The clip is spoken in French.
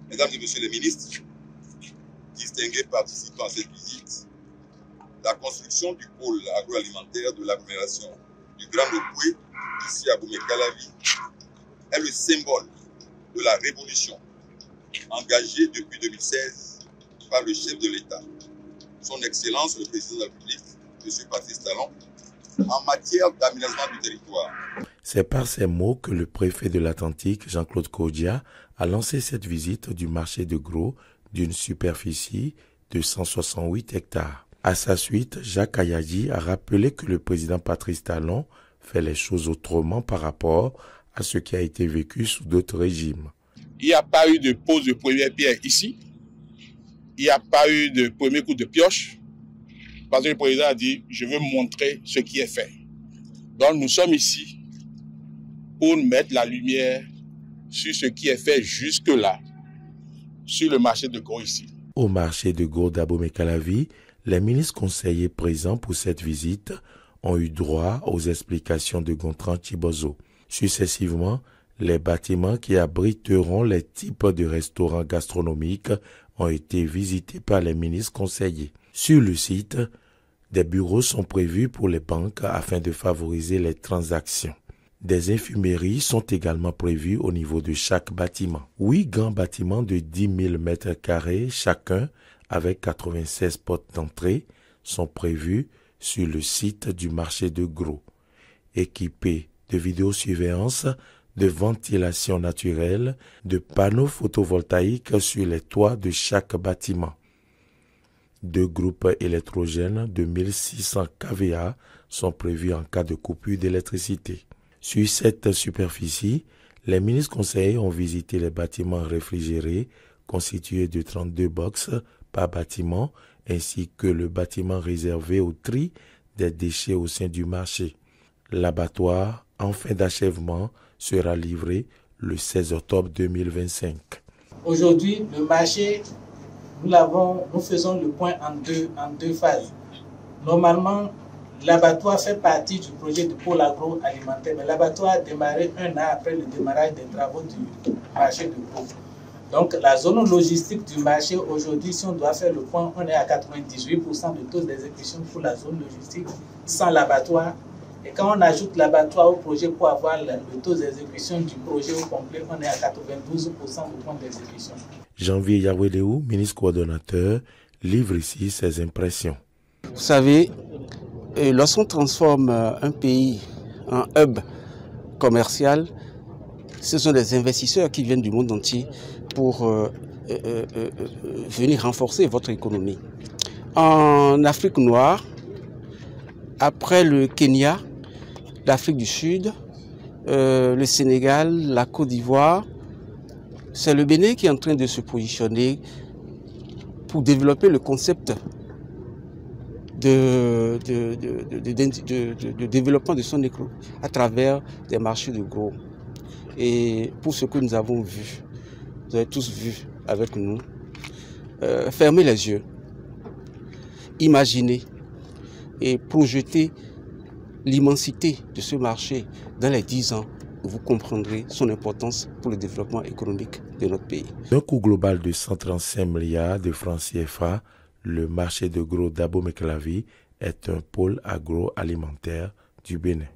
Mesdames et Messieurs les ministres, distingués participants à cette visite, la construction du pôle agroalimentaire de l'agglomération du Grand Lopoué, ici à Boumé-Calavi, est le symbole de la révolution engagée depuis 2016 par le chef de l'État, son Excellence le Président de la République, M. Patrice Talon, en matière d'aménagement du territoire. C'est par ces mots que le préfet de l'Atlantique, Jean-Claude Kodia, a lancé cette visite du marché de gros d'une superficie de 168 hectares. À sa suite, Jacques Ayadi a rappelé que le président Patrice Talon fait les choses autrement par rapport à ce qui a été vécu sous d'autres régimes. Il n'y a pas eu de pose de première pierre ici. Il n'y a pas eu de premier coup de pioche. Parce que le président a dit, je veux montrer ce qui est fait. Donc nous sommes ici pour mettre la lumière sur ce qui est fait jusque-là, sur le marché de gros ici. Au marché de gros d'Abomey-Calavi, les ministres conseillers présents pour cette visite ont eu droit aux explications de Gontran Chibozo. Successivement, les bâtiments qui abriteront les types de restaurants gastronomiques ont été visités par les ministres conseillers. Sur le site, des bureaux sont prévus pour les banques afin de favoriser les transactions. Des infumeries sont également prévues au niveau de chaque bâtiment. 8 grands bâtiments de 10 000 mètres carrés chacun, avec 96 portes d'entrée, sont prévus sur le site du marché de gros, équipés de vidéosurveillance, de ventilation naturelle, de panneaux photovoltaïques sur les toits de chaque bâtiment. 2 groupes électrogènes de 1600 kVA sont prévus en cas de coupure d'électricité. Sur cette superficie, les ministres conseillers ont visité les bâtiments réfrigérés constitués de 32 box par bâtiment ainsi que le bâtiment réservé au tri des déchets au sein du marché. L'abattoir, en fin d'achèvement, sera livré le 16 octobre 2025. Aujourd'hui, le marché, nous faisons le point en deux phases. Normalement, l'abattoir fait partie du projet de pôle agroalimentaire, mais l'abattoir a démarré 1 an après le démarrage des travaux du marché de gros. Donc la zone logistique du marché, aujourd'hui, si on doit faire le point, on est à 98% de taux d'exécution pour la zone logistique sans l'abattoir. Et quand on ajoute l'abattoir au projet pour avoir le taux d'exécution du projet au complet, on est à 92% de point d'exécution. Janvier Yawedeu, ministre coordonnateur, livre ici ses impressions. Vous savez, lorsqu'on transforme un pays en hub commercial, ce sont des investisseurs qui viennent du monde entier pour venir renforcer votre économie. En Afrique noire, après le Kenya, l'Afrique du Sud, le Sénégal, la Côte d'Ivoire, c'est le Bénin qui est en train de se positionner pour développer le concept de développement de son économie à travers des marchés de gros. Et pour ce que nous avons vu, vous avez tous vu avec nous, fermez les yeux, imaginez et projetez l'immensité de ce marché dans les 10 ans. Vous comprendrez son importance pour le développement économique de notre pays. D'un coût global de 135 milliards de francs CFA, le marché de gros d'Abomey-Calavi est un pôle agroalimentaire du Bénin.